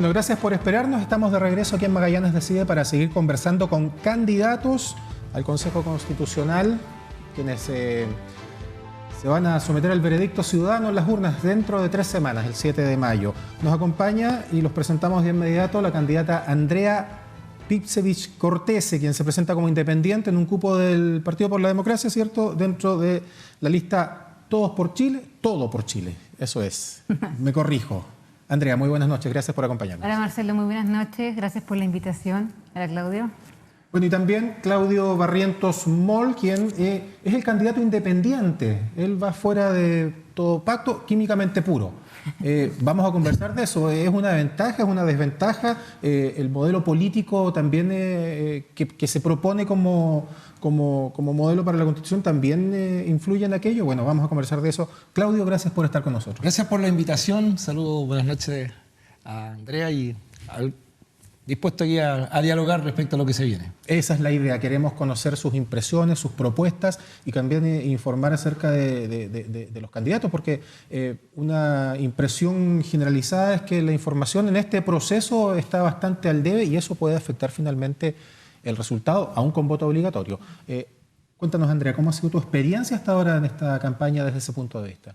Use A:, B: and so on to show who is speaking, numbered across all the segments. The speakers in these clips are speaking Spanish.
A: Bueno, gracias por esperarnos. Estamos de regreso aquí en Magallanes Decide para seguir conversando con candidatos al Consejo Constitucional, quienes se van a someter al veredicto ciudadano en las urnas dentro de 3 semanas, el 7 de mayo. Nos acompaña y los presentamos de inmediato la candidata Andrea Pipsevich Cortese, quien se presenta como independiente en un cupo del Partido por la Democracia, ¿cierto? Dentro de la lista Todos por Chile, Todo por Chile. Eso es. Me corrijo. Andrea, muy buenas noches. Gracias por acompañarnos.
B: Hola Marcelo, muy buenas noches. Gracias por la invitación. Hola Claudio.
A: Bueno, y también Claudio Barrientos Moll, quien es el candidato independiente. Él va fuera de todo pacto, químicamente puro. Vamos a conversar de eso. ¿Es una ventaja, es una desventaja? El modelo político también que se propone como modelo para la Constitución también influye en aquello. Bueno, vamos a conversar de eso. Claudio, gracias por estar con nosotros.
C: Gracias por la invitación. Saludos, buenas noches a Andrea y dispuesto aquí a dialogar respecto a lo que se viene.
A: Esa es la idea. Queremos conocer sus impresiones, sus propuestas y también informar acerca de los candidatos, porque una impresión generalizada es que la información en este proceso está bastante al debe y eso puede afectar finalmente el resultado, aún con voto obligatorio. Cuéntanos, Andrea, ¿cómo ha sido tu experiencia hasta ahora en esta campaña desde ese punto de vista?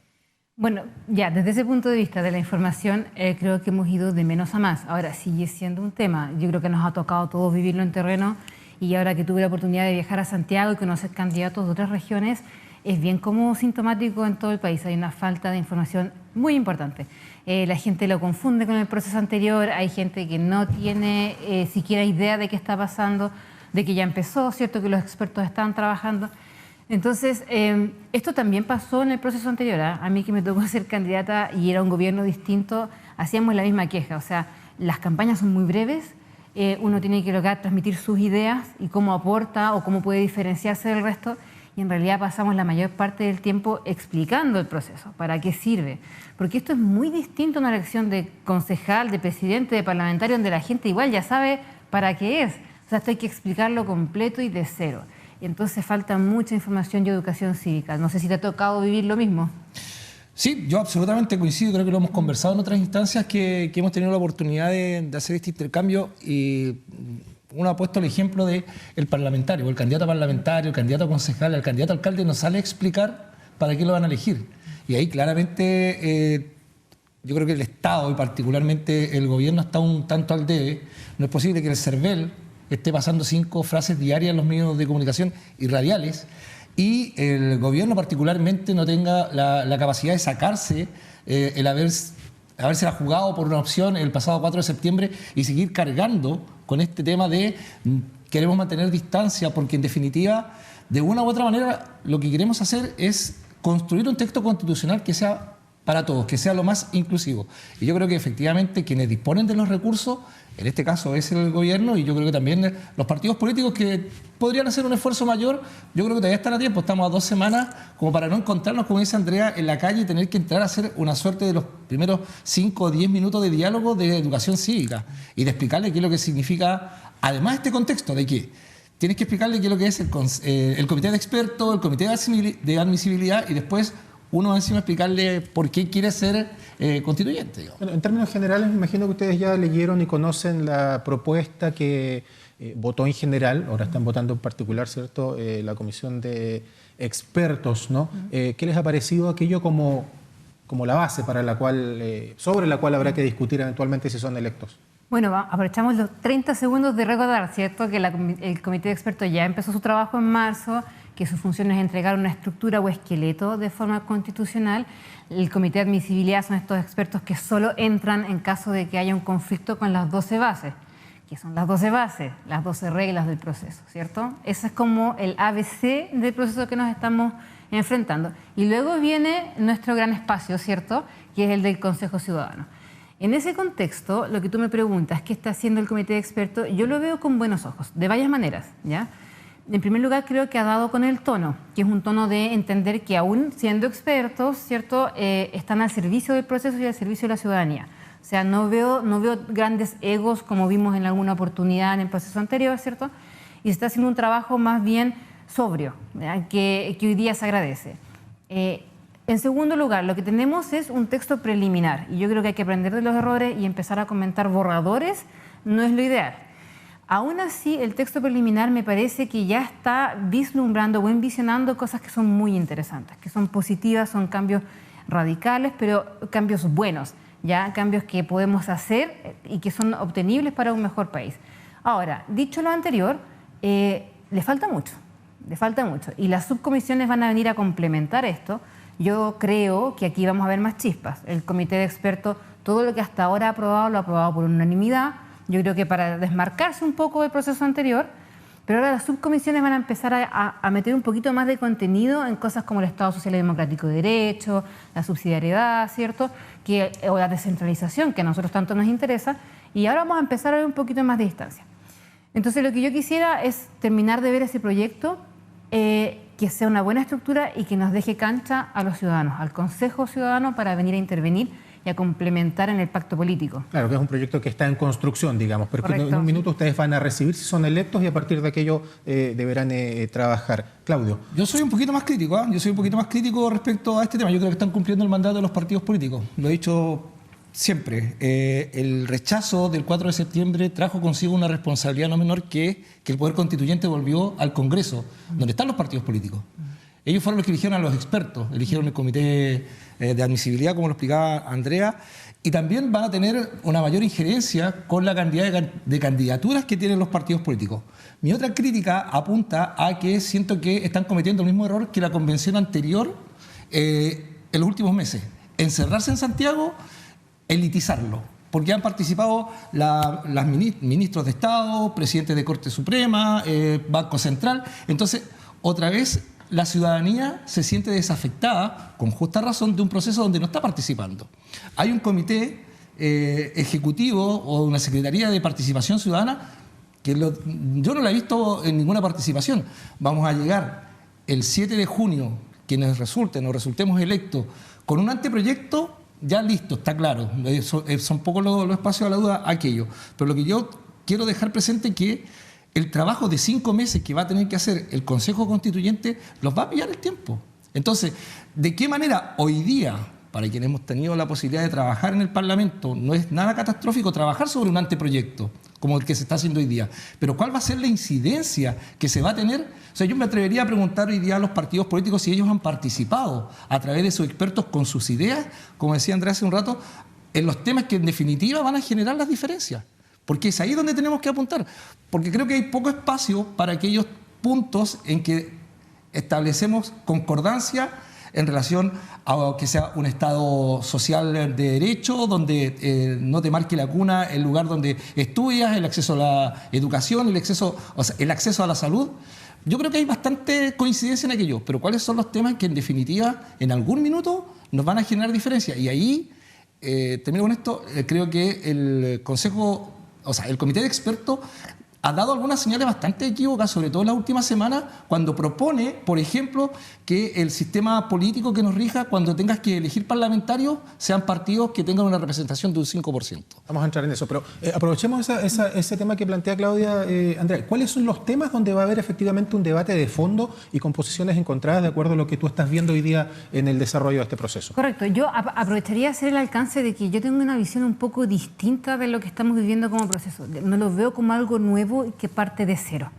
B: Bueno, ya desde ese punto de vista de la información, creo que hemos ido de menos a más. Ahora sigue siendo un tema. Yo creo que nos ha tocado a todos vivirlo en terreno y ahora que tuve la oportunidad de viajar a Santiago y conocer candidatos de otras regiones, es bien como sintomático en todo el país. Hay una falta de información muy importante. La gente lo confunde con el proceso anterior, hay gente que no tiene siquiera idea de qué está pasando, de que ya empezó, ¿cierto? Que los expertos están trabajando. Entonces, esto también pasó en el proceso anterior. A mí que me tocó ser candidata y era un gobierno distinto, hacíamos la misma queja. O sea, las campañas son muy breves, uno tiene que lograr transmitir sus ideas y cómo aporta o cómo puede diferenciarse del resto. Y en realidad pasamos la mayor parte del tiempo explicando el proceso, para qué sirve. Porque esto es muy distinto a una elección de concejal, de presidente, de parlamentario, donde la gente igual ya sabe para qué es. O sea, esto hay que explicarlo completo y de cero. Y entonces falta mucha información y educación cívica. No sé si te ha tocado vivir lo mismo.
C: Sí, yo absolutamente coincido, creo que lo hemos conversado en otras instancias que hemos tenido la oportunidad de hacer este intercambio y uno ha puesto el ejemplo del parlamentario, el candidato parlamentario, el candidato concejal, el candidato alcalde nos sale a explicar para qué lo van a elegir. Y ahí claramente yo creo que el Estado y particularmente el gobierno está un tanto al debe. No es posible que el CERVEL esté pasando 5 frases diarias en los medios de comunicación y radiales y el gobierno particularmente no tenga la capacidad de sacarse el habérsela jugado por una opción el pasado 4 de septiembre y seguir cargando con este tema de queremos mantener distancia porque en definitiva de una u otra manera lo que queremos hacer es construir un texto constitucional que sea para todos, que sea lo más inclusivo. Y yo creo que efectivamente quienes disponen de los recursos, en este caso es el gobierno y yo creo que también los partidos políticos que podrían hacer un esfuerzo mayor, yo creo que todavía están a tiempo, estamos a 2 semanas como para no encontrarnos, como dice Andrea, en la calle y tener que entrar a hacer una suerte de los primeros 5 o 10 minutos de diálogo de educación cívica y de explicarle qué es lo que significa, además este contexto de que tienes que explicarle qué es lo que es el comité de expertos, el comité de admisibilidad y después uno encima explicarle por qué quiere ser constituyente.
A: Bueno, en términos generales, me imagino que ustedes ya leyeron y conocen la propuesta que votó en general, ahora están votando en particular, ¿cierto?, la comisión de expertos, ¿no? ¿Qué les ha parecido aquello como la base para sobre la cual habrá que discutir eventualmente si son electos?
B: Bueno, aprovechamos los 30 segundos de recordar, ¿cierto?, que el comité de expertos ya empezó su trabajo en marzo, que su función es entregar una estructura o esqueleto de forma constitucional. El comité de admisibilidad son estos expertos que solo entran en caso de que haya un conflicto con las 12 bases. ¿Qué son las 12 bases? Las 12 reglas del proceso, ¿cierto? Ese es como el ABC del proceso que nos estamos enfrentando. Y luego viene nuestro gran espacio, ¿cierto?, que es el del Consejo Ciudadano. En ese contexto, lo que tú me preguntas, ¿qué está haciendo el comité de expertos? Yo lo veo con buenos ojos, de varias maneras, ¿ya? En primer lugar, creo que ha dado con el tono, que es un tono de entender que aún siendo expertos, ¿cierto?, están al servicio del proceso y al servicio de la ciudadanía. O sea, no veo grandes egos como vimos en alguna oportunidad en el proceso anterior, ¿cierto? Y se está haciendo un trabajo más bien sobrio, que hoy día se agradece. En segundo lugar, lo que tenemos es un texto preliminar y yo creo que hay que aprender de los errores y empezar a comentar borradores no es lo ideal. Aún así, el texto preliminar me parece que ya está vislumbrando o envisionando cosas que son muy interesantes, que son positivas, son cambios radicales, pero cambios buenos, ya cambios que podemos hacer y que son obtenibles para un mejor país. Ahora, dicho lo anterior, le falta mucho y las subcomisiones van a venir a complementar esto. Yo creo que aquí vamos a ver más chispas. El comité de expertos, todo lo que hasta ahora ha aprobado, lo ha aprobado por unanimidad. Yo creo que para desmarcarse un poco del proceso anterior, pero ahora las subcomisiones van a empezar a meter un poquito más de contenido en cosas como el Estado Social y Democrático de Derecho, la subsidiariedad, ¿cierto? O la descentralización, que a nosotros tanto nos interesa, y ahora vamos a empezar a ver un poquito más de distancia. Entonces lo que yo quisiera es terminar de ver ese proyecto, que sea una buena estructura y que nos deje cancha a los ciudadanos, al Consejo Ciudadano para venir a intervenir y a complementar en el pacto político.
A: Claro, que es un proyecto que está en construcción, digamos, pero que en un minuto ustedes van a recibir si son electos y a partir de aquello deberán trabajar. Claudio.
C: Yo soy un poquito más crítico, ¿eh? Yo soy un poquito más crítico respecto a este tema. Yo creo que están cumpliendo el mandato de los partidos políticos. Lo he dicho siempre. El rechazo del 4 de septiembre trajo consigo una responsabilidad no menor que el Poder Constituyente volvió al Congreso, donde están los partidos políticos. Ellos fueron los que eligieron a los expertos, eligieron el comité de admisibilidad, como lo explicaba Andrea, y también van a tener una mayor injerencia con la cantidad de candidaturas que tienen los partidos políticos. Mi otra crítica apunta a que siento que están cometiendo el mismo error que la convención anterior en los últimos meses. Encerrarse en Santiago, elitizarlo, porque han participado las ministros de Estado, presidentes de Corte Suprema, Banco Central. Entonces, otra vez la ciudadanía se siente desafectada, con justa razón, de un proceso donde no está participando. Hay un comité ejecutivo o una secretaría de participación ciudadana que yo no la he visto en ninguna participación. Vamos a llegar el 7 de junio, quienes resultemos electos, con un anteproyecto ya listo, está claro. Son pocos los espacios a la duda aquello. Pero lo que yo quiero dejar presente es que el trabajo de 5 meses que va a tener que hacer el Consejo Constituyente los va a pillar el tiempo. Entonces, ¿de qué manera hoy día, para quienes hemos tenido la posibilidad de trabajar en el Parlamento, no es nada catastrófico trabajar sobre un anteproyecto como el que se está haciendo hoy día? Pero ¿cuál va a ser la incidencia que se va a tener? O sea, yo me atrevería a preguntar hoy día a los partidos políticos si ellos han participado a través de sus expertos con sus ideas, como decía Andrea hace un rato, en los temas que en definitiva van a generar las diferencias. Porque es ahí donde tenemos que apuntar. Porque creo que hay poco espacio para aquellos puntos en que establecemos concordancia en relación a que sea un Estado social de derecho, donde no te marque la cuna el lugar donde estudias, el acceso a la educación, el acceso a la salud. Yo creo que hay bastante coincidencia en aquello, pero ¿cuáles son los temas que en definitiva en algún minuto nos van a generar diferencia? Y ahí, termino con esto, creo que el Consejo, el Comité de Expertos ha dado algunas señales bastante equívocas, sobre todo en la última semana, cuando propone, por ejemplo, que el sistema político que nos rija, cuando tengas que elegir parlamentarios, sean partidos que tengan una representación de un 5%.
A: Vamos a entrar en eso, pero aprovechemos ese tema que plantea Claudia. Andrea, ¿cuáles son los temas donde va a haber efectivamente un debate de fondo y con posiciones encontradas de acuerdo a lo que tú estás viendo hoy día en el desarrollo de este proceso?
B: Correcto. Yo aprovecharía hacer el alcance de que yo tengo una visión un poco distinta de lo que estamos viviendo como proceso. No lo veo como algo nuevo y que parte de cero.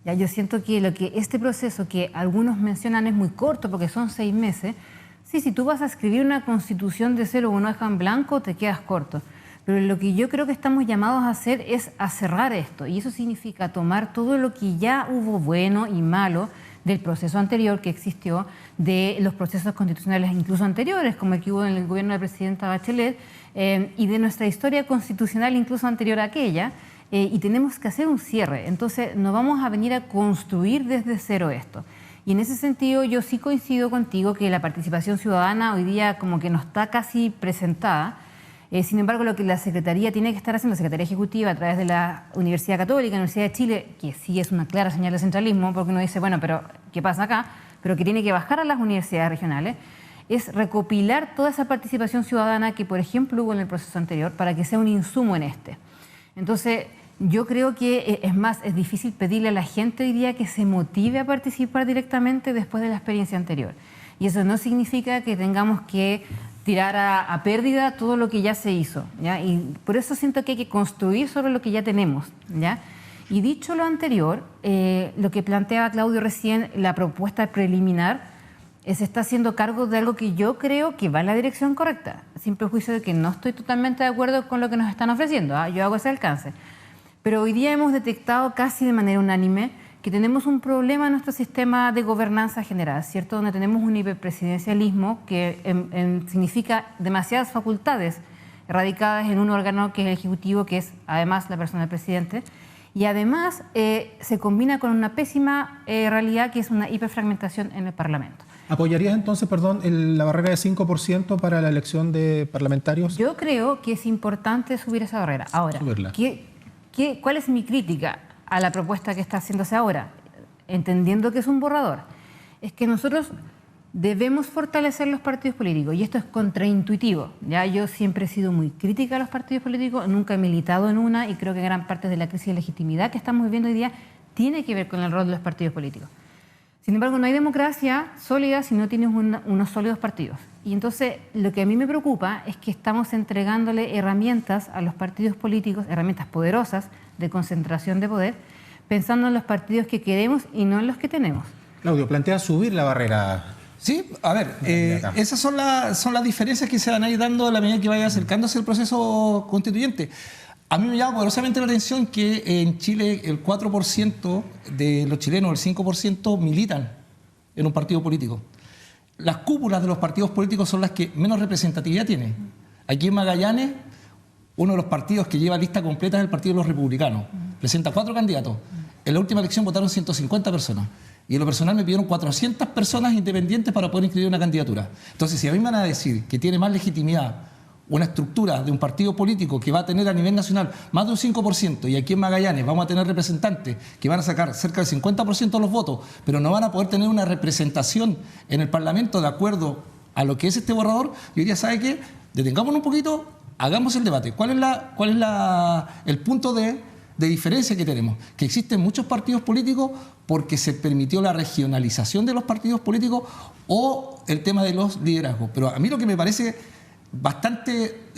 B: Ya, yo siento que este proceso que algunos mencionan es muy corto porque son 6 meses. Sí, si tú vas a escribir una constitución de cero o una hoja en blanco, te quedas corto. Pero lo que yo creo que estamos llamados a hacer es a cerrar esto. Y eso significa tomar todo lo que ya hubo bueno y malo del proceso anterior que existió, de los procesos constitucionales incluso anteriores, como el que hubo en el gobierno de la presidenta Bachelet, y de nuestra historia constitucional incluso anterior a aquella, y tenemos que hacer un cierre. Entonces, no vamos a venir a construir desde cero esto. Y en ese sentido, yo sí coincido contigo que la participación ciudadana hoy día como que no está casi presentada. Sin embargo, lo que la Secretaría tiene que estar haciendo, la Secretaría Ejecutiva, a través de la Universidad Católica, la Universidad de Chile, que sí es una clara señal de centralismo, porque uno dice, bueno, pero ¿qué pasa acá? Pero que tiene que bajar a las universidades regionales, es recopilar toda esa participación ciudadana que, por ejemplo, hubo en el proceso anterior, para que sea un insumo en este. Entonces, yo creo que es difícil pedirle a la gente hoy día que se motive a participar directamente después de la experiencia anterior. Y eso no significa que tengamos que tirar a pérdida todo lo que ya se hizo, ¿ya? Y por eso siento que hay que construir sobre lo que ya tenemos, ¿ya? Y dicho lo anterior, lo que planteaba Claudio recién, la propuesta preliminar, se está haciendo cargo de algo que yo creo que va en la dirección correcta, sin prejuicio de que no estoy totalmente de acuerdo con lo que nos están ofreciendo, ¿ah? Yo hago ese alcance. Pero hoy día hemos detectado casi de manera unánime que tenemos un problema en nuestro sistema de gobernanza general, ¿cierto? Donde tenemos un hiperpresidencialismo que significa demasiadas facultades radicadas en un órgano que es el Ejecutivo, que es además la persona del presidente, y además se combina con una pésima realidad que es una hiperfragmentación en el Parlamento.
A: ¿Apoyarías entonces, perdón, la barrera de 5% para la elección de parlamentarios?
B: Yo creo que es importante subir esa barrera. Ahora, ¿cuál es mi crítica a la propuesta que está haciéndose ahora? Entendiendo que es un borrador. Es que nosotros debemos fortalecer los partidos políticos y esto es contraintuitivo. Ya yo siempre he sido muy crítica a los partidos políticos, nunca he militado en una y creo que gran parte de la crisis de legitimidad que estamos viviendo hoy día tiene que ver con el rol de los partidos políticos. Sin embargo, no hay democracia sólida si no tienes unos sólidos partidos. Y entonces, lo que a mí me preocupa es que estamos entregándole herramientas a los partidos políticos, herramientas poderosas de concentración de poder, pensando en los partidos que queremos y no en los que tenemos.
A: Claudio, plantea subir la barrera.
C: Sí, a ver, esas son las diferencias que se van a ir dando a la medida que vaya acercándose el proceso constituyente. A mí me llama poderosamente la atención que en Chile el 4% de los chilenos, el 5%, militan en un partido político. Las cúpulas de los partidos políticos son las que menos representatividad tienen. Aquí en Magallanes, uno de los partidos que lleva lista completa es el Partido de los Republicanos. Presenta 4 candidatos. En la última elección votaron 150 personas. Y en lo personal me pidieron 400 personas independientes para poder inscribir una candidatura. Entonces, si a mí me van a decir que tiene más legitimidad una estructura de un partido político que va a tener a nivel nacional más de un 5%, y aquí en Magallanes vamos a tener representantes que van a sacar cerca del 50% de los votos, pero no van a poder tener una representación en el Parlamento de acuerdo a lo que es este borrador, yo diría, ¿sabe qué? Detengámonos un poquito, hagamos el debate. ¿Cuál es el punto de diferencia que tenemos? Que existen muchos partidos políticos porque se permitió la regionalización de los partidos políticos o el tema de los liderazgos. Pero a mí lo que me parece bastante,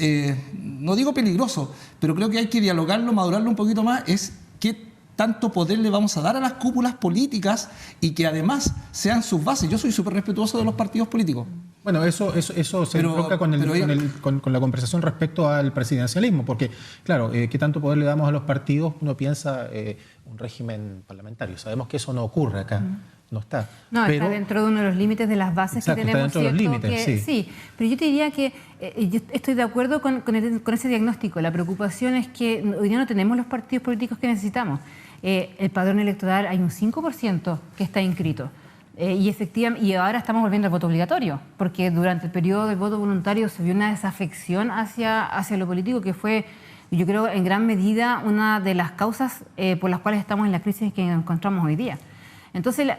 C: no digo peligroso, pero creo que hay que dialogarlo, madurarlo un poquito más, es qué tanto poder le vamos a dar a las cúpulas políticas y que además sean sus bases. Yo soy súper respetuoso de los partidos políticos.
A: Bueno, eso se enfoca con la conversación respecto al presidencialismo, porque, claro, ¿qué tanto poder le damos a los partidos? Uno piensa un régimen parlamentario. Sabemos que eso no ocurre acá. No está.
B: No, pero está dentro de uno de los límites de las bases que tenemos.
A: Está dentro de los límites,
B: sí. Pero yo te diría que yo estoy de acuerdo con ese diagnóstico. La preocupación es que hoy día no tenemos los partidos políticos que necesitamos. El padrón electoral hay un 5% que está inscrito. Y efectivamente, y ahora estamos volviendo al voto obligatorio, porque durante el periodo del voto voluntario se vio una desafección hacia lo político que fue, yo creo, en gran medida una de las causas por las cuales estamos en la crisis que nos encontramos hoy día. Entonces,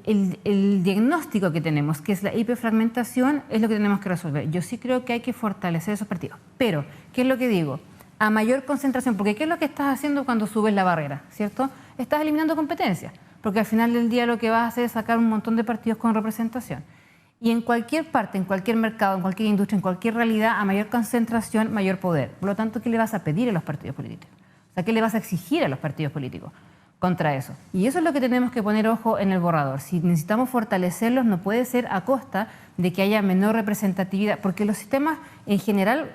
B: el diagnóstico que tenemos, que es la hiperfragmentación, es lo que tenemos que resolver. Yo sí creo que hay que fortalecer esos partidos. Pero, ¿qué es lo que digo? A mayor concentración, porque ¿qué es lo que estás haciendo cuando subes la barrera? ¿Cierto? Estás eliminando competencias, porque al final del día lo que vas a hacer es sacar un montón de partidos con representación. Y en cualquier parte, en cualquier mercado, en cualquier industria, en cualquier realidad, a mayor concentración, mayor poder. Por lo tanto, ¿qué le vas a pedir a los partidos políticos? O sea, ¿qué le vas a exigir a los partidos políticos contra eso? Y eso es lo que tenemos que poner ojo en el borrador. Si necesitamos fortalecerlos, no puede ser a costa de que haya menor representatividad, porque los sistemas en general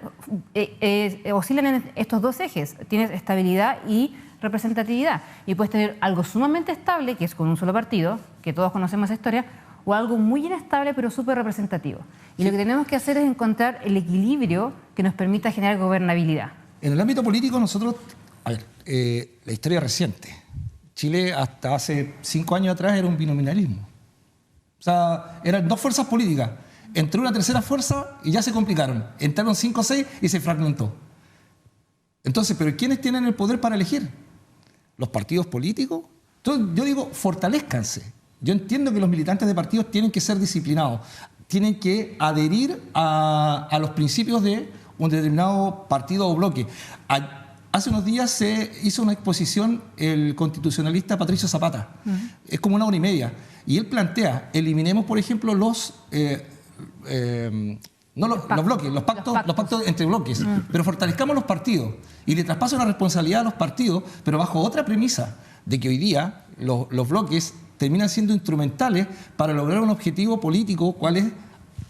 B: oscilan en estos dos ejes. Tienes estabilidad y representatividad. Y puedes tener algo sumamente estable, que es con un solo partido, que todos conocemos esa historia, o algo muy inestable pero súper representativo. Y lo que tenemos que hacer es encontrar el equilibrio que nos permita generar gobernabilidad.
C: En el ámbito político nosotros, a ver, la historia reciente. Chile hasta hace 5 años atrás era un binominalismo. O sea, eran 2 fuerzas políticas. Entró una tercera fuerza y ya se complicaron. Entraron 5 o 6 y se fragmentó. Entonces, ¿pero quiénes tienen el poder para elegir? ¿Los partidos políticos? Entonces, yo digo, fortalezcanse. Yo entiendo que los militantes de partidos tienen que ser disciplinados, tienen que adherir a los principios de un determinado partido o bloque. hace unos días se hizo una exposición el constitucionalista Patricio Zapata. Es como 1 hora y media. Y él plantea, eliminemos, por ejemplo, los bloques, los pactos entre bloques, pero fortalezcamos los partidos y le traspaso la responsabilidad a los partidos, pero bajo otra premisa, de que hoy día los bloques terminan siendo instrumentales para lograr un objetivo político, cuál es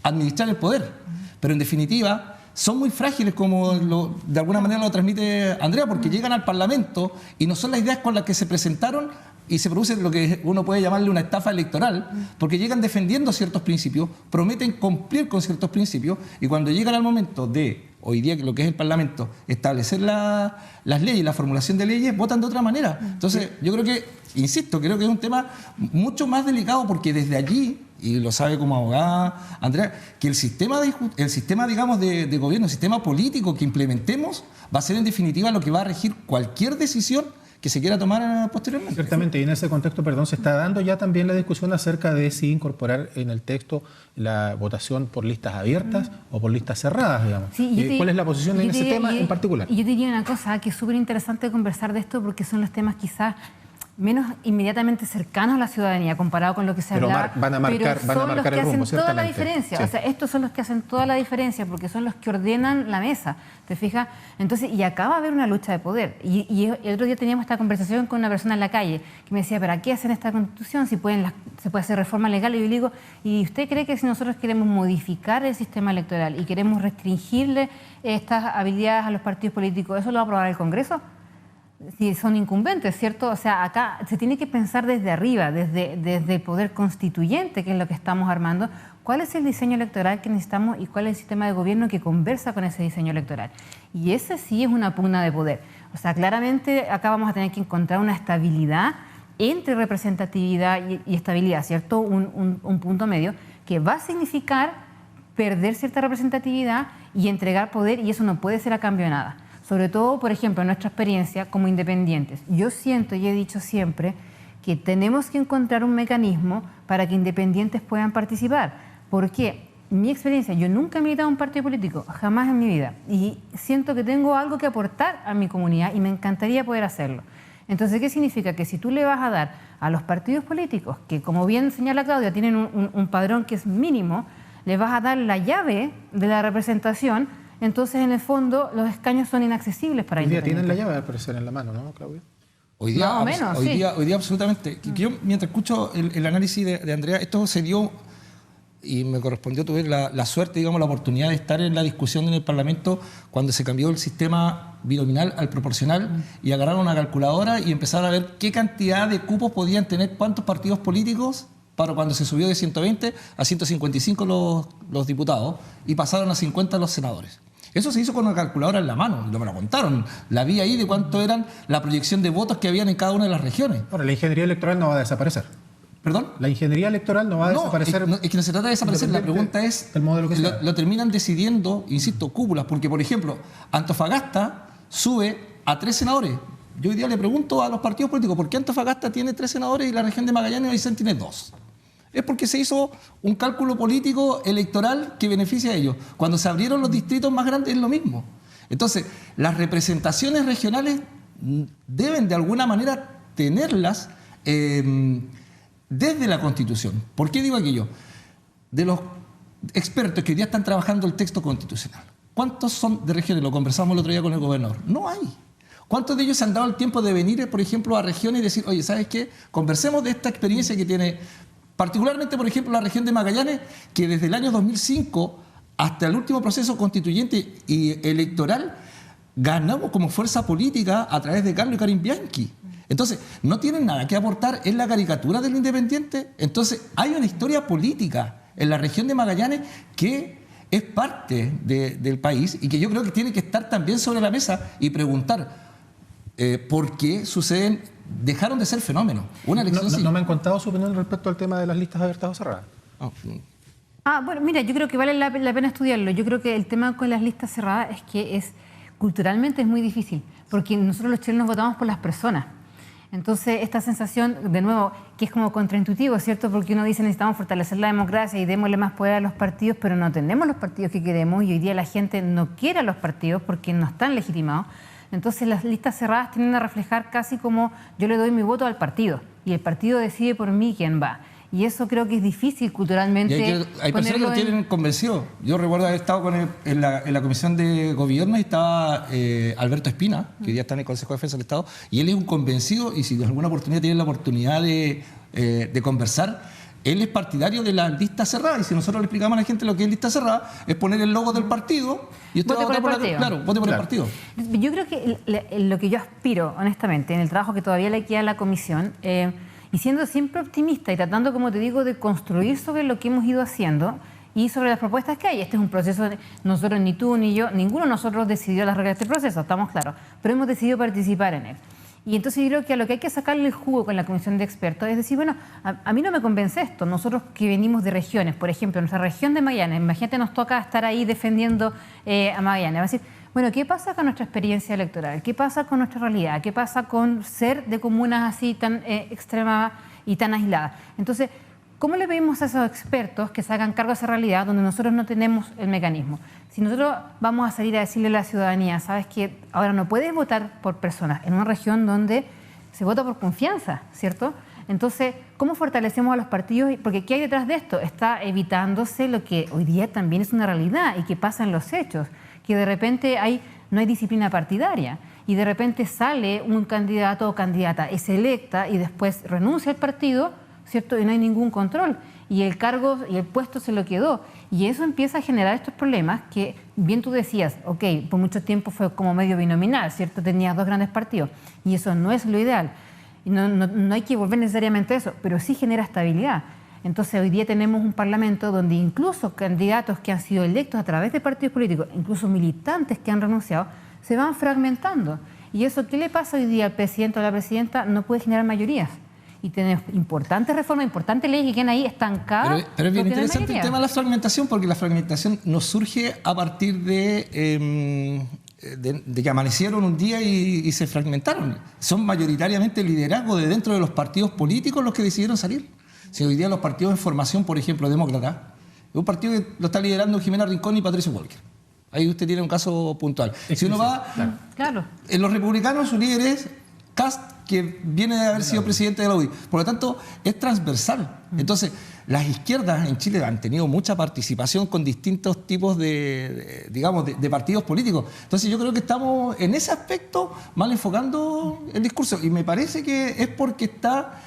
C: administrar el poder. Pero en definitiva son muy frágiles, como de alguna manera lo transmite Andrea, porque llegan al Parlamento y no son las ideas con las que se presentaron y se produce lo que uno puede llamarle una estafa electoral, porque llegan defendiendo ciertos principios, prometen cumplir con ciertos principios, y cuando llegan al momento de, hoy día lo que es el Parlamento, establecer las leyes, la formulación de leyes, votan de otra manera. Entonces, yo creo que, insisto, creo que es un tema mucho más delicado, porque desde allí, y lo sabe como abogada Andrea, que el sistema digamos, de gobierno, el sistema político que implementemos, va a ser en definitiva lo que va a regir cualquier decisión que se quiera tomar posteriormente.
A: Ciertamente, y en ese contexto, perdón, se está dando ya también la discusión acerca de si incorporar en el texto la votación por listas abiertas o por listas cerradas, digamos.
B: Sí,
A: ¿Cuál es la posición en ese tema en particular?
B: Y yo diría una cosa, que es súper interesante conversar de esto, porque son los temas quizás menos inmediatamente cercanos a la ciudadanía comparado con lo que se habla.
A: Van a marcar el rumbo,
B: hacen toda la diferencia. Sí. O sea, estos son los que hacen toda la diferencia, porque son los que ordenan la mesa, ¿te fijas? Entonces, y acá va a haber una lucha de poder. Y el otro día teníamos esta conversación con una persona en la calle que me decía, ¿para qué hacen esta Constitución si se puede hacer reforma legal? Y yo le digo, ¿y usted cree que si nosotros queremos modificar el sistema electoral y queremos restringirle estas habilidades a los partidos políticos, eso lo va a aprobar el Congreso? Si son incumbentes, ¿cierto? O sea, acá se tiene que pensar desde arriba, desde el poder constituyente, que es lo que estamos armando, cuál es el diseño electoral que necesitamos y cuál es el sistema de gobierno que conversa con ese diseño electoral. Y ese sí es una pugna de poder. O sea, claramente acá vamos a tener que encontrar una estabilidad entre representatividad y estabilidad, ¿cierto? Un punto medio que va a significar perder cierta representatividad y entregar poder, y eso no puede ser a cambio de nada. Sobre todo, por ejemplo, en nuestra experiencia como independientes. Yo siento y he dicho siempre que tenemos que encontrar un mecanismo para que independientes puedan participar. Porque mi experiencia, yo nunca he militado en un partido político, jamás en mi vida. Y siento que tengo algo que aportar a mi comunidad y me encantaría poder hacerlo. Entonces, ¿qué significa? Que si tú le vas a dar a los partidos políticos, que como bien señala Claudia, tienen un padrón que es mínimo, le vas a dar la llave de la representación. Entonces, en el fondo, los escaños son inaccesibles para independientes.
A: Hoy día tienen la llave, al parecer, en la mano, ¿no, Claudia?
C: Hoy día absolutamente. Yo, mientras escucho el análisis de Andrea, esto se dio, y me correspondió, tuve la suerte, digamos, la oportunidad de estar en la discusión en el Parlamento cuando se cambió el sistema binominal al proporcional y agarraron una calculadora y empezaron a ver qué cantidad de cupos podían tener cuántos partidos políticos para cuando se subió de 120 a 155 los diputados y pasaron a 50 los senadores. Eso se hizo con una calculadora en la mano, me lo contaron. La vi ahí de cuánto eran la proyección de votos que habían en cada una de las regiones.
A: Ahora, la ingeniería electoral no va a desaparecer.
C: ¿Perdón?
A: La ingeniería electoral no va a desaparecer.
C: Es que no se trata de desaparecer, la pregunta es,
A: el modelo que
C: lo terminan decidiendo, insisto, cúpulas, porque por ejemplo, Antofagasta sube a 3 senadores. Yo hoy día le pregunto a los partidos políticos, ¿por qué Antofagasta tiene 3 senadores y la región de Magallanes y Aysén tiene 2? Es porque se hizo un cálculo político electoral que beneficia a ellos. Cuando se abrieron los distritos más grandes es lo mismo. Entonces, las representaciones regionales deben de alguna manera tenerlas desde la Constitución. ¿Por qué digo aquello? De los expertos que hoy día están trabajando el texto constitucional, ¿cuántos son de regiones? Lo conversamos el otro día con el gobernador. No hay. ¿Cuántos de ellos se han dado el tiempo de venir, por ejemplo, a regiones y decir, oye, ¿sabes qué? Conversemos de esta experiencia que tiene, particularmente, por ejemplo, la región de Magallanes, que desde el año 2005 hasta el último proceso constituyente y electoral ganamos como fuerza política a través de Carlos y Karim Bianchi. Entonces, no tienen nada que aportar en la caricatura del independiente. Entonces, hay una historia política en la región de Magallanes que es parte del país y que yo creo que tiene que estar también sobre la mesa y preguntar por qué suceden, dejaron de ser fenómenos. Una elección
A: no me han contado su opinión respecto al tema de las listas abiertas o cerradas.
B: Bueno, mira, yo creo que vale la pena estudiarlo. Yo creo que el tema con las listas cerradas es que culturalmente es muy difícil, porque nosotros los chilenos votamos por las personas. Entonces, esta sensación, de nuevo, que es como contraintuitivo, ¿cierto? Porque uno dice necesitamos fortalecer la democracia y démosle más poder a los partidos, pero no tenemos los partidos que queremos y hoy día la gente no quiere a los partidos porque no están legitimados. Entonces las listas cerradas tienden a reflejar casi como yo le doy mi voto al partido y el partido decide por mí quién va. Y eso creo que es difícil culturalmente.
C: Hay personas que lo tienen convencido. Yo recuerdo haber estado en la Comisión de Gobierno y estaba Alberto Espina, que hoy día está en el Consejo de Defensa del Estado, y él es un convencido, y si de alguna oportunidad tienen la oportunidad de conversar, él es partidario de la lista cerrada, y si nosotros le explicamos a la gente lo que es lista cerrada, es poner el logo del partido y usted va a votar por el partido.
B: Yo creo que lo que yo aspiro, honestamente, en el trabajo que todavía le queda a la comisión, y siendo siempre optimista y tratando, como te digo, de construir sobre lo que hemos ido haciendo y sobre las propuestas que hay. Este es un proceso, nosotros, ni tú ni yo, ninguno de nosotros decidió las reglas de este proceso, estamos claros, pero hemos decidido participar en él. Y entonces yo creo que a lo que hay que sacarle el jugo con la comisión de expertos es decir, bueno, a mí no me convence esto. Nosotros que venimos de regiones, por ejemplo, nuestra región de Magallanes, imagínate, nos toca estar ahí defendiendo a Magallanes. Va a decir, bueno, ¿qué pasa con nuestra experiencia electoral? ¿Qué pasa con nuestra realidad? ¿Qué pasa con ser de comunas así tan extremas y tan aisladas? Entonces, ¿cómo le pedimos a esos expertos que se hagan cargo de esa realidad donde nosotros no tenemos el mecanismo? Si nosotros vamos a salir a decirle a la ciudadanía, sabes que ahora no puedes votar por personas en una región donde se vota por confianza, ¿cierto? Entonces, ¿cómo fortalecemos a los partidos? Porque ¿qué hay detrás de esto? Está evitándose lo que hoy día también es una realidad y que pasa en los hechos, que de repente no hay disciplina partidaria y de repente sale un candidato o candidata, es electa y después renuncia al partido, ¿cierto? Y no hay ningún control. Y el cargo y el puesto se lo quedó. Y eso empieza a generar estos problemas que, bien tú decías, ok, por mucho tiempo fue como medio binominal, ¿cierto? Tenías dos grandes partidos. Y eso no es lo ideal. Y no hay que volver necesariamente a eso, pero sí genera estabilidad. Entonces, hoy día tenemos un parlamento donde incluso candidatos que han sido electos a través de partidos políticos, incluso militantes que han renunciado, se van fragmentando. ¿Y eso qué le pasa hoy día al presidente o a la presidenta? No puede generar mayorías. Y tenemos importantes reformas, importantes leyes que quedan ahí estancadas.
C: Pero es bien interesante el tema de la fragmentación, porque la fragmentación no surge a partir de que amanecieron un día y se fragmentaron. Son mayoritariamente liderazgos de dentro de los partidos políticos los que decidieron salir. Si hoy día los partidos en formación, por ejemplo, demócrata, es un partido que lo está liderando Jimena Rincón y Patricio Walker. Ahí usted tiene un caso puntual. Si uno va, en los republicanos su líder es Kast, que viene de haber sido presidente de la UDI. Por lo tanto, es transversal. Entonces, las izquierdas en Chile han tenido mucha participación con distintos tipos de partidos políticos. Entonces, yo creo que estamos en ese aspecto mal enfocando el discurso. Y me parece que es porque está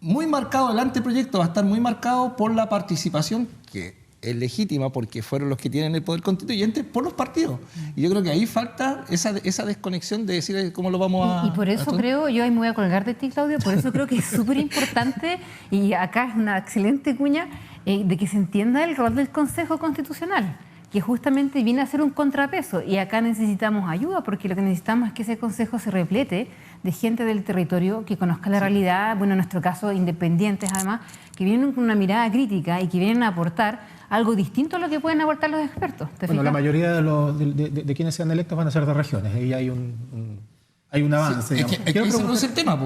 C: muy marcado, el anteproyecto va a estar muy marcado por la participación que es legítima porque fueron los que tienen el poder constituyente por los partidos. Y yo creo que ahí falta esa desconexión de decir cómo lo vamos a...
B: Y por eso creo, yo ahí me voy a colgar de ti, Claudio, por eso creo que es súper importante, y acá es una excelente cuña, de que se entienda el rol del Consejo Constitucional, que justamente viene a ser un contrapeso. Y acá necesitamos ayuda, porque lo que necesitamos es que ese Consejo se replete de gente del territorio que conozca la realidad, bueno, en nuestro caso, independientes además, que vienen con una mirada crítica y que vienen a aportar algo distinto a lo que pueden aportar los expertos.
A: Bueno, la mayoría de quienes sean electos van a ser de regiones. Ahí hay un avance.
C: Sí, ese es el tema.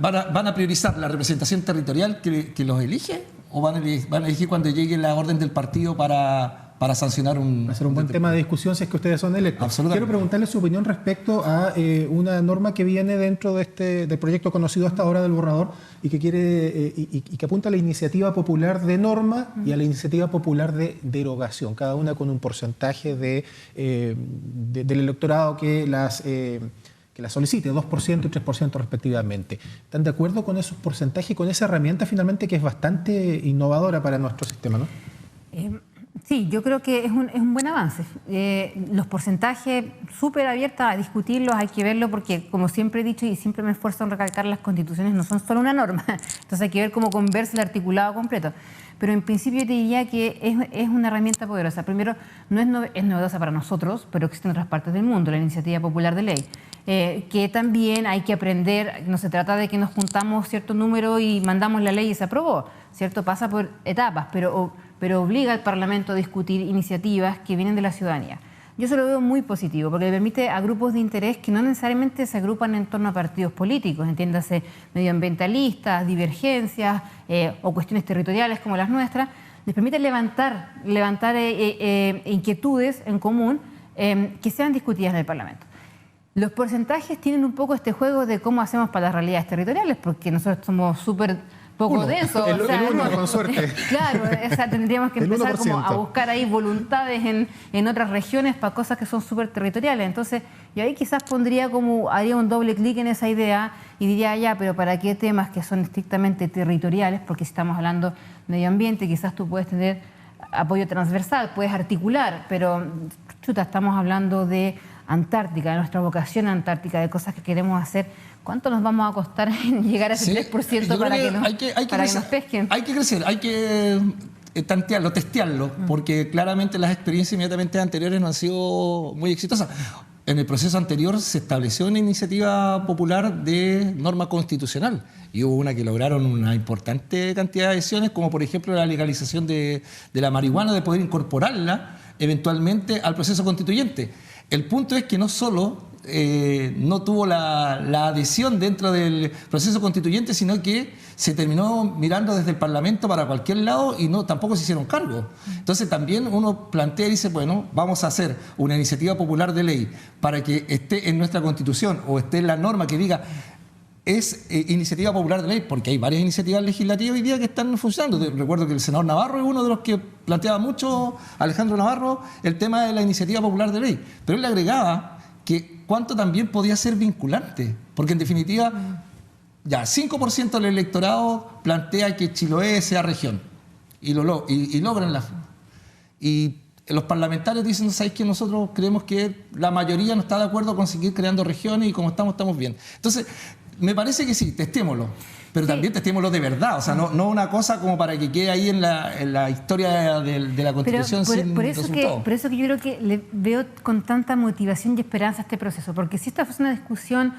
C: ¿Van a priorizar la representación territorial que los elige o van a elegir cuando llegue la orden del partido para sancionar un...
A: Va a ser un buen tema de discusión si es que ustedes son electos.
C: Absolutamente.
A: Quiero preguntarle su opinión respecto a una norma que viene dentro de del proyecto conocido hasta ahora del borrador y que quiere y que apunta a la iniciativa popular de norma y a la iniciativa popular de derogación, cada una con un porcentaje del electorado que las solicite, 2% y 3% respectivamente. ¿Están de acuerdo con esos porcentajes y con esa herramienta finalmente que es bastante innovadora para nuestro sistema, no?
B: Sí, yo creo que es un buen avance. Los porcentajes, súper abiertos a discutirlos, hay que verlo porque, como siempre he dicho y siempre me esfuerzo en recalcar, las constituciones no son solo una norma. Entonces hay que ver cómo conversa el articulado completo. Pero en principio te diría que es una herramienta poderosa. Primero, es novedosa para nosotros, pero existe en otras partes del mundo, la iniciativa popular de ley. Que también hay que aprender, no se trata de que nos juntamos cierto número y mandamos la ley y se aprobó, ¿cierto? Pasa por etapas, pero obliga al Parlamento a discutir iniciativas que vienen de la ciudadanía. Yo eso lo veo muy positivo, porque le permite a grupos de interés que no necesariamente se agrupan en torno a partidos políticos, entiéndase medioambientalistas, divergencias o cuestiones territoriales como las nuestras, les permite levantar inquietudes en común que sean discutidas en el Parlamento. Los porcentajes tienen un poco este juego de cómo hacemos para las realidades territoriales, porque nosotros somos súper poco densos.
A: El uno, con suerte.
B: Claro, o sea, tendríamos que
A: El
B: empezar como
A: 1%.
B: a buscar ahí voluntades en otras regiones para cosas que son súper territoriales. Entonces, yo ahí quizás haría un doble clic en esa idea y diría, ya, pero ¿para qué temas que son estrictamente territoriales? Porque si estamos hablando de medio ambiente, quizás tú puedes tener apoyo transversal, puedes articular, pero chuta, estamos hablando de Antártica, de nuestra vocación antártica, de cosas que queremos hacer. ¿Cuánto nos vamos a costar en llegar a ese 3% para que nos pesquen?
C: Hay que crecer, hay que tantearlo, testearlo, porque claramente las experiencias inmediatamente anteriores no han sido muy exitosas. En el proceso anterior se estableció una iniciativa popular de norma constitucional y hubo una que lograron una importante cantidad de adhesiones, como por ejemplo la legalización de la marihuana, de poder incorporarla eventualmente al proceso constituyente. El punto es que no solo no tuvo la adhesión dentro del proceso constituyente, sino que se terminó mirando desde el Parlamento para cualquier lado y tampoco se hicieron cargo. Entonces también uno plantea y dice, bueno, vamos a hacer una iniciativa popular de ley para que esté en nuestra Constitución o esté en la norma que diga es iniciativa popular de ley, porque hay varias iniciativas legislativas hoy día que están funcionando. Recuerdo que el senador Navarro es uno de los que planteaba mucho, Alejandro Navarro, el tema de la iniciativa popular de ley. Pero él le agregaba que cuánto también podía ser vinculante, porque en definitiva, ya 5% del electorado plantea que Chiloé sea región, y logran la... Y los parlamentarios dicen, no sabéis que nosotros creemos que la mayoría no está de acuerdo con seguir creando regiones y como estamos bien. Entonces, me parece que sí, testémoslo, pero sí, también testémoslo de verdad, o sea, no una cosa como para que quede ahí en la historia de la Constitución sin resultado.
B: Por eso que yo creo que le veo con tanta motivación y esperanza este proceso, porque si esta fuese una discusión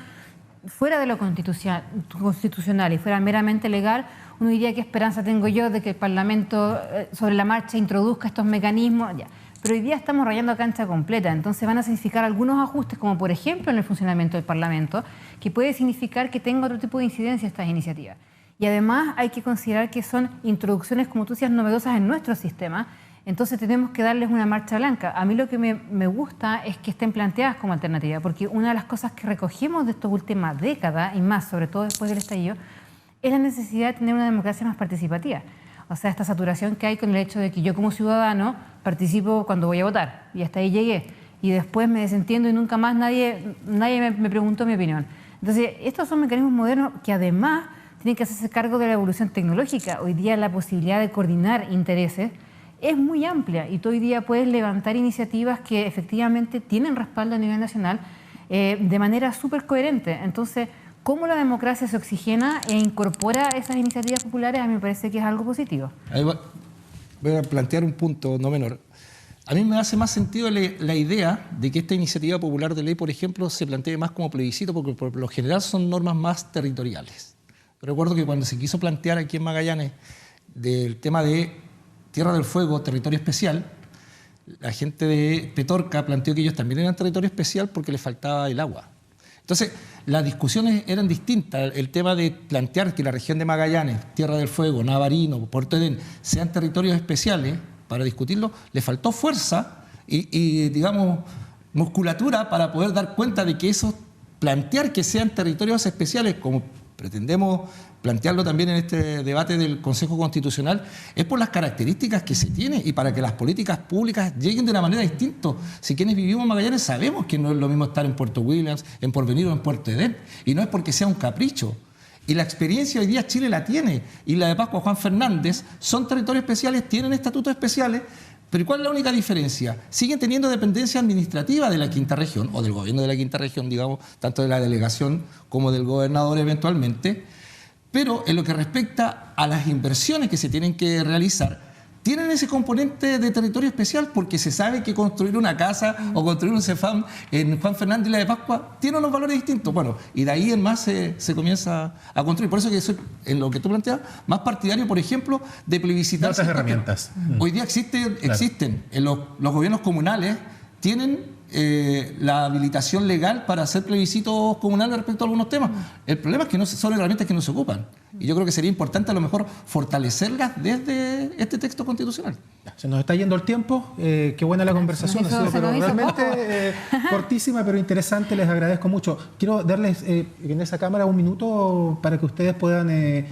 B: fuera de lo constitucional y fuera meramente legal, uno diría qué esperanza tengo yo de que el Parlamento sobre la marcha introduzca estos mecanismos, ya. Pero hoy día estamos rayando cancha completa, entonces van a significar algunos ajustes, como por ejemplo en el funcionamiento del Parlamento, que puede significar que tenga otro tipo de incidencia estas iniciativas. Y además hay que considerar que son introducciones, como tú decías, novedosas en nuestro sistema, entonces tenemos que darles una marcha blanca. A mí lo que me gusta es que estén planteadas como alternativa, porque una de las cosas que recogemos de estas últimas décadas, y más, sobre todo después del estallido, es la necesidad de tener una democracia más participativa. O sea, esta saturación que hay con el hecho de que yo como ciudadano participo cuando voy a votar y hasta ahí llegué y después me desentiendo y nunca más nadie me preguntó mi opinión. Entonces, estos son mecanismos modernos que además tienen que hacerse cargo de la evolución tecnológica. Hoy día la posibilidad de coordinar intereses es muy amplia y tú hoy día puedes levantar iniciativas que efectivamente tienen respaldo a nivel nacional de manera súper coherente. Entonces, cómo la democracia se oxigena e incorpora esas iniciativas populares, a mí me parece que es algo positivo.
C: Ahí voy a plantear un punto no menor. A mí me hace más sentido la idea de que esta iniciativa popular de ley, por ejemplo, se plantee más como plebiscito, porque por lo general son normas más territoriales. Recuerdo que cuando se quiso plantear aquí en Magallanes del tema de Tierra del Fuego, territorio especial, la gente de Petorca planteó que ellos también eran territorio especial porque les faltaba el agua. Entonces, las discusiones eran distintas. El tema de plantear que la región de Magallanes, Tierra del Fuego, Navarino, Puerto Edén, sean territorios especiales, para discutirlo, le faltó fuerza y digamos, musculatura para poder dar cuenta de que eso, plantear que sean territorios especiales, como pretendemos plantearlo también en este debate del Consejo Constitucional, es por las características que se tienen y para que las políticas públicas lleguen de una manera distinta. Si quienes vivimos en Magallanes sabemos que no es lo mismo estar en Puerto Williams, en Porvenir o en Puerto Edén, y no es porque sea un capricho. Y la experiencia hoy día Chile la tiene, y la de Pascua Juan Fernández, son territorios especiales, tienen estatutos especiales, pero ¿cuál es la única diferencia? Siguen teniendo dependencia administrativa de la quinta región, o del gobierno de la quinta región, digamos, tanto de la delegación como del gobernador eventualmente, pero en lo que respecta a las inversiones que se tienen que realizar, tienen ese componente de territorio especial porque se sabe que construir una casa o construir un CEFAM en Juan Fernández y la de Pascua tiene unos valores distintos. Bueno, y de ahí en más se comienza a construir. Por eso que soy, en lo que tú planteas, más partidario, por ejemplo, de plebiscitar.
A: Otras herramientas.
C: Hoy día existen en los gobiernos comunales tienen la habilitación legal para hacer plebiscitos comunales respecto a algunos temas. El problema es que son herramientas que no se ocupan. Y yo creo que sería importante a lo mejor fortalecerlas desde este texto constitucional.
A: Se nos está yendo el tiempo. Qué buena la conversación. Ha sido pero realmente cortísima, pero interesante. Les agradezco mucho. Quiero darles en esa cámara un minuto para que ustedes puedan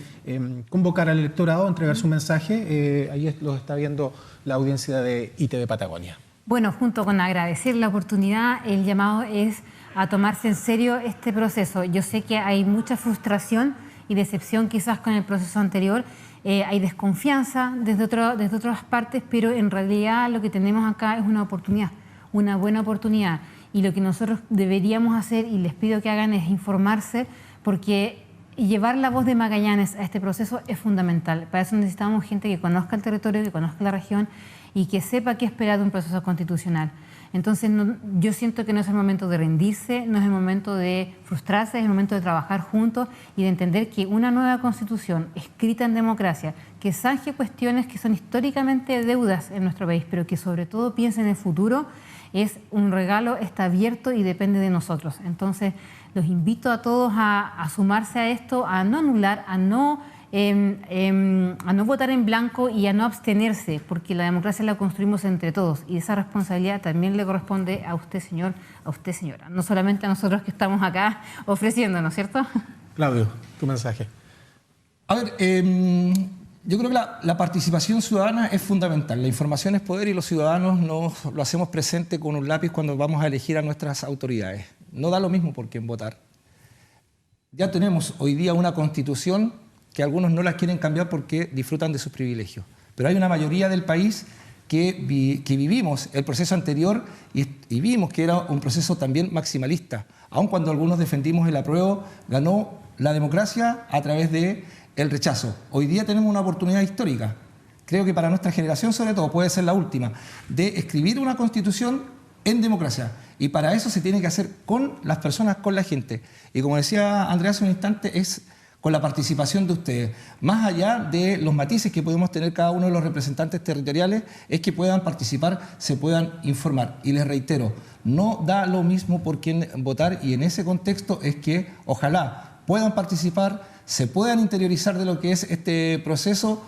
A: convocar al electorado, entregar su mensaje. Ahí los está viendo la audiencia de ITV Patagonia.
B: Bueno, junto con agradecer la oportunidad, el llamado es a tomarse en serio este proceso. Yo sé que hay mucha frustración y decepción quizás con el proceso anterior, hay desconfianza desde otras partes, pero en realidad lo que tenemos acá es una oportunidad, una buena oportunidad. Y lo que nosotros deberíamos hacer, y les pido que hagan, es informarse, porque llevar la voz de Magallanes a este proceso es fundamental. Para eso necesitamos gente que conozca el territorio, que conozca la región y que sepa qué esperar de un proceso constitucional. Entonces, yo siento que no es el momento de rendirse, no es el momento de frustrarse, es el momento de trabajar juntos y de entender que una nueva constitución escrita en democracia, que zanje cuestiones que son históricamente deudas en nuestro país, pero que sobre todo piense en el futuro, es un regalo, está abierto y depende de nosotros. Entonces, los invito a todos a sumarse a esto, a no anular, a no votar en blanco y a no abstenerse, porque la democracia la construimos entre todos y esa responsabilidad también le corresponde a usted, señor, a usted, señora, no solamente a nosotros que estamos acá ofreciéndonos, ¿cierto?
A: Claudio, tu mensaje.
C: A ver, yo creo que la participación ciudadana es fundamental. La información es poder y los ciudadanos lo hacemos presente con un lápiz cuando vamos a elegir a nuestras autoridades. No da lo mismo por quién votar. Ya tenemos hoy día una constitución que algunos no la quieren cambiar porque disfrutan de sus privilegios. Pero hay una mayoría del país que vivimos el proceso anterior y vimos que era un proceso también maximalista. Aun cuando algunos defendimos el apruebo, ganó la democracia a través del rechazo. Hoy día tenemos una oportunidad histórica, creo que para nuestra generación sobre todo, puede ser la última, de escribir una constitución en democracia. Y para eso se tiene que hacer con las personas, con la gente. Y como decía Andrea hace un instante, es con la participación de ustedes. Más allá de los matices que podemos tener cada uno de los representantes territoriales, es que puedan participar, se puedan informar. Y les reitero, no da lo mismo por quién votar y en ese contexto es que ojalá puedan participar, se puedan interiorizar de lo que es este proceso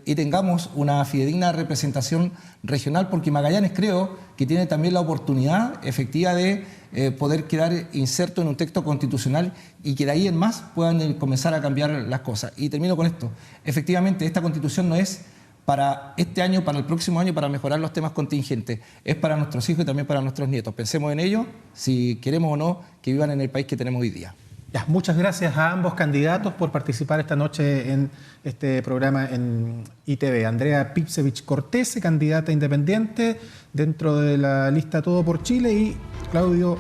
C: y tengamos una fidedigna representación regional, porque Magallanes creo que tiene también la oportunidad efectiva de poder quedar inserto en un texto constitucional y que de ahí en más puedan comenzar a cambiar las cosas. Y termino con esto. Efectivamente, esta constitución no es para este año, para el próximo año, para mejorar los temas contingentes. Es para nuestros hijos y también para nuestros nietos. Pensemos en ello, si queremos o no que vivan en el país que tenemos hoy día.
A: Ya, muchas gracias a ambos candidatos por participar esta noche en este programa en ITV. Andrea Pipsevich Cortese, candidata independiente dentro de la lista Todo por Chile, y Claudio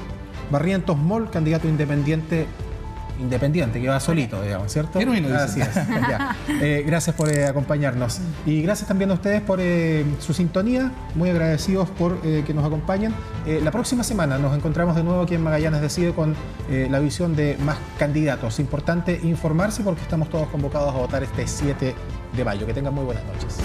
A: Barrientos Moll, candidato independiente, que va solito, digamos, ¿cierto? Así es. Ya. Gracias por acompañarnos. Y gracias también a ustedes por su sintonía. Muy agradecidos por que nos acompañen. La próxima semana nos encontramos de nuevo aquí en Magallanes Decide con la visión de más candidatos. Importante informarse porque estamos todos convocados a votar este 7 de mayo. Que tengan muy buenas noches.